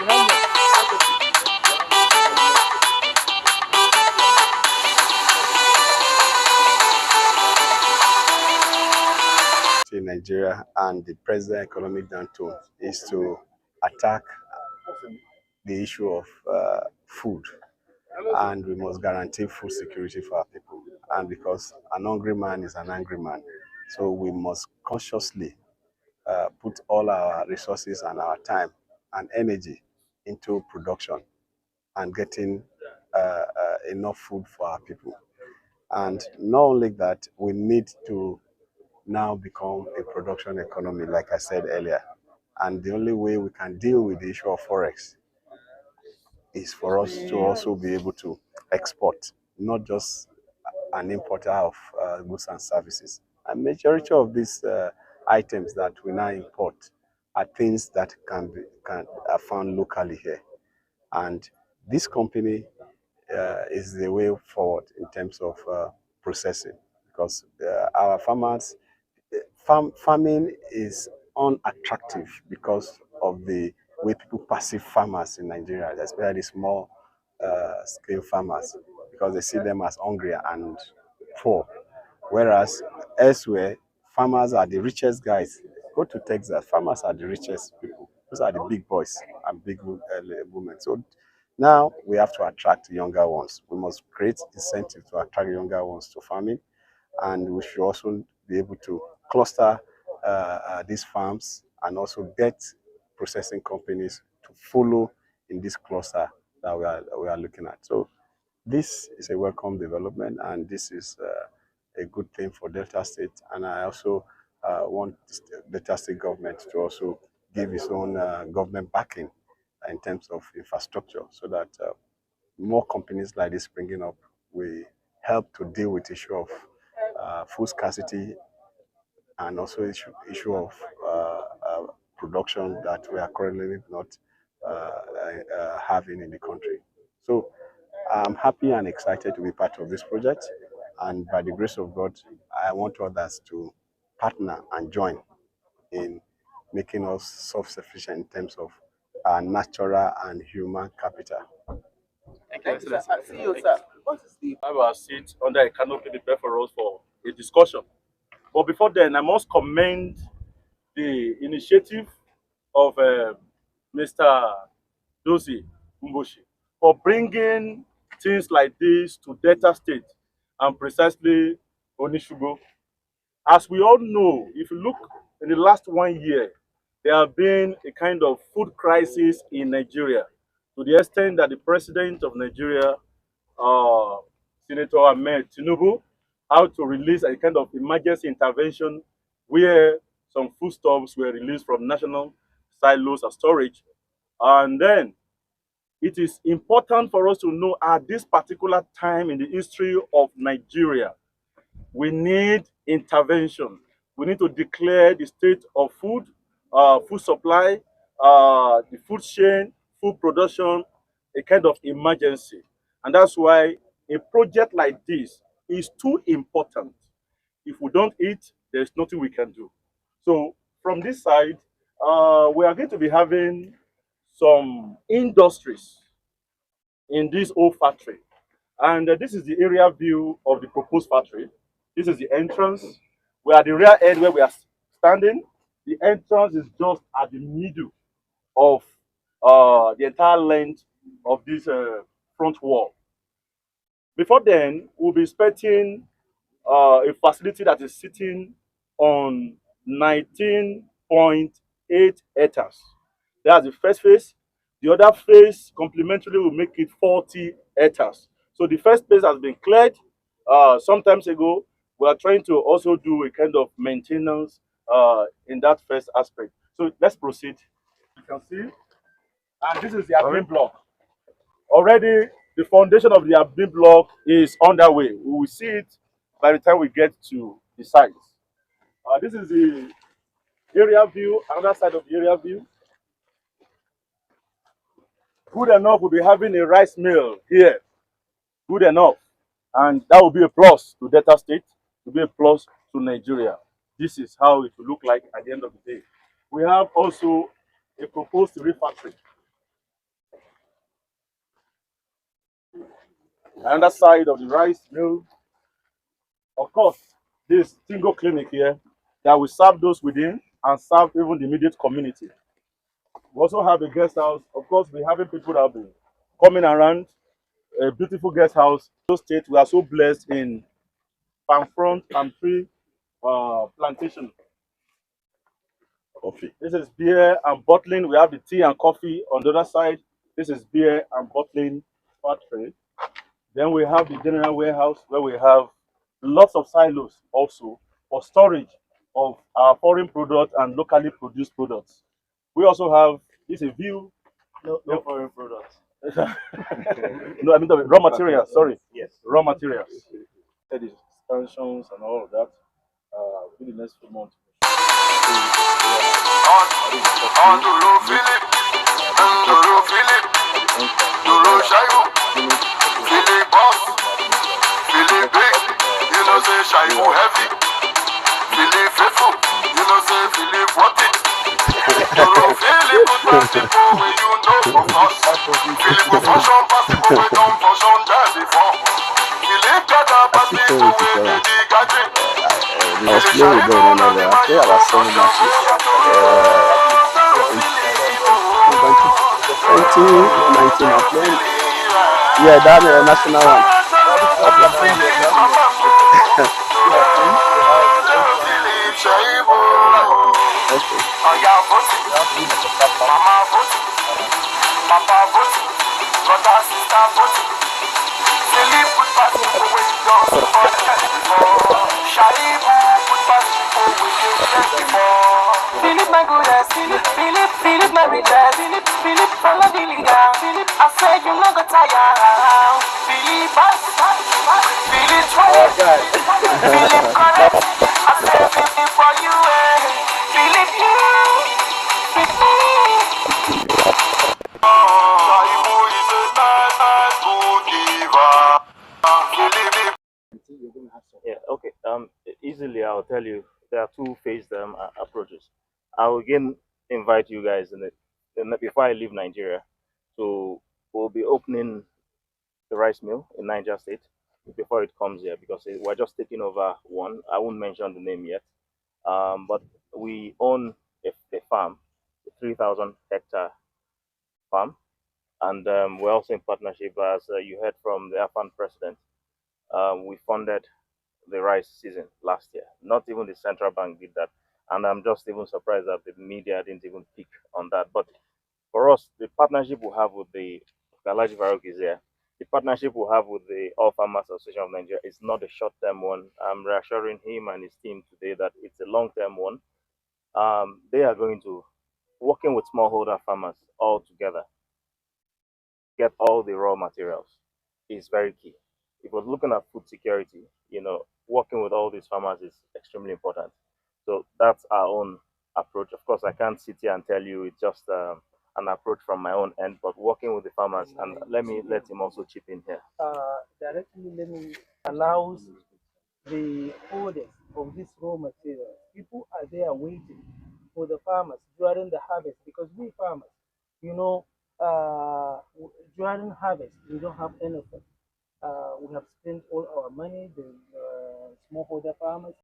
In Nigeria and the present economic downturn is to attack the issue of food, and we must guarantee food security for our people. And because an hungry man is an angry man, so we must consciously put all our resources and our time and energy into production and getting enough food for our people. And not only that, we need to now become a production economy, like I said earlier. And the only way we can deal with the issue of forex is for us to also be able to export, not just an importer of goods and services. And majority of these items that we now import are things that are found locally here. And this company is the way forward in terms of processing, because our farmers, farming is unattractive because of the way people perceive farmers in Nigeria, especially small scale farmers, because they see them as hungry and poor. Whereas elsewhere, farmers are the richest guys. Go to Texas, farmers are the richest people. Those are the big boys and big women. So now we have to attract younger ones. We must create incentive to attract younger ones to farming, and we should also be able to cluster these farms and also get processing companies to follow in this cluster that we are looking at. So this is a welcome development, and this is a good thing for Delta State. And I also want Delta State government to also give its own government backing in terms of infrastructure, so that more companies like this springing up will help to deal with the issue of food scarcity, and also issue of production that we are currently not having in the country. So I'm happy and excited to be part of this project, and by the grace of God, I want others to partner and join in making us self-sufficient in terms of our natural and human capital. Thank you, Excellency. See you, sir. What is the have our seat under a canopy prepared for us for a discussion? But before then, I must commend the initiative of Mr. Dozie Mmobuosi for bringing things like this to Delta State, and precisely Onishugo. As we all know, if you look in the last 1 year, there have been a kind of food crisis in Nigeria, to the extent that the president of Nigeria, uh, Senator Ahmed Tinubu, had to release a kind of emergency intervention where some foodstuffs were released from national silos of storage. And then it is important for us to know at this particular time in the history of Nigeria, we need intervention. We need to declare the state of food, food supply, the food chain, food production, a kind of emergency. And that's why a project like this is too important. If we don't eat, there's nothing we can do. So from this side, we are going to be having some industries in this old factory. And this is the area view of the proposed factory. This is the entrance. We are at the rear end where we are standing. The entrance is just at the middle of the entire length of this front wall. Before then, we'll be inspecting a facility that is sitting on 19.8 hectares. That's the first phase. The other phase complementarily will make it 40 hectares. So the first phase has been cleared some times ago. We are trying to also do a kind of maintenance in that first aspect. So let's proceed. You can see, and this is the admin block. Already, the foundation of the admin block is underway. We will see it by the time we get to the sites. This is the area view, another side of the area view. Good enough, we'll be having a rice mill here. Good enough. And that will be a plus to Delta State, to be a plus to Nigeria. This is how it will look like at the end of the day. We have also a proposed refactory. Another side of the rice mill, of course, this Tingo clinic here that will serve those within and serve even the immediate community. We also have a guest house. Of course, we're having people that will be coming around. A beautiful guest house. Those states we are so blessed in palm front and tree plantation. Coffee. This is beer and bottling. We have the tea and coffee on the other side. This is beer and bottling factory. Then we have the general warehouse where we have lots of silos also for storage of our foreign products and locally produced products. We also have this a view. No foreign products. No, I mean the raw materials. Sorry, Yes. raw materials. The expansions and all of that. In the next few months. Duro Philip, Duro Philip, Duro Shaibu, Philip Boss, Philip Big, you know say Shaibu heavy, Philip Faithful, you know say Philip what it. Duro Philip put past people when you know for us. Philip will function past people when don't function there before. Philip got up past people when they dig a drink. I was playing with them whenever I play about 7 matches. In 2019, I played. Yeah, that national one. Okay. Mama vote, Papa vote, brother sister vote. Philip put past people when you don't support them before. Shaibu put past people when you get before. Philip my goodness, Philip my richest, Philip follow the leader. Philip, I said you not gonna tire. Philip pass, Philip try, Philip correct. I said Philip for you, Philip Shaibu is a nice good giver. Philip. Yeah. Okay. Easily, I'll tell you there are two phased approaches. I will again invite you guys before I leave Nigeria. So we'll be opening the rice mill in Niger State before it comes here because we're just taking over one. I won't mention the name yet. But we own a farm, a 3,000 hectare farm, and we're also in partnership, as you heard from the AFAN president. We funded the rice season last year. Not even the central bank did that, and I'm just even surprised that the media didn't even pick on that. But for us, the partnership we have with the Galaji Farouk is there. The partnership we have with the All Farmers Association of Nigeria is not a short-term one. I'm reassuring him and his team today that it's a long-term one. They are going to working with smallholder farmers all together, get all the raw materials is very key. If we're looking at food security, working with all these farmers is extremely important. So that's our own approach. Of course, I can't sit here and tell you it's just an approach from my own end, but working with the farmers, and let him also chip in here. Directly allows the holders of this raw material. People are there waiting for the farmers during the harvest because we farmers, you know, during harvest we don't have anything. We have spent all our money, the smallholder farmers.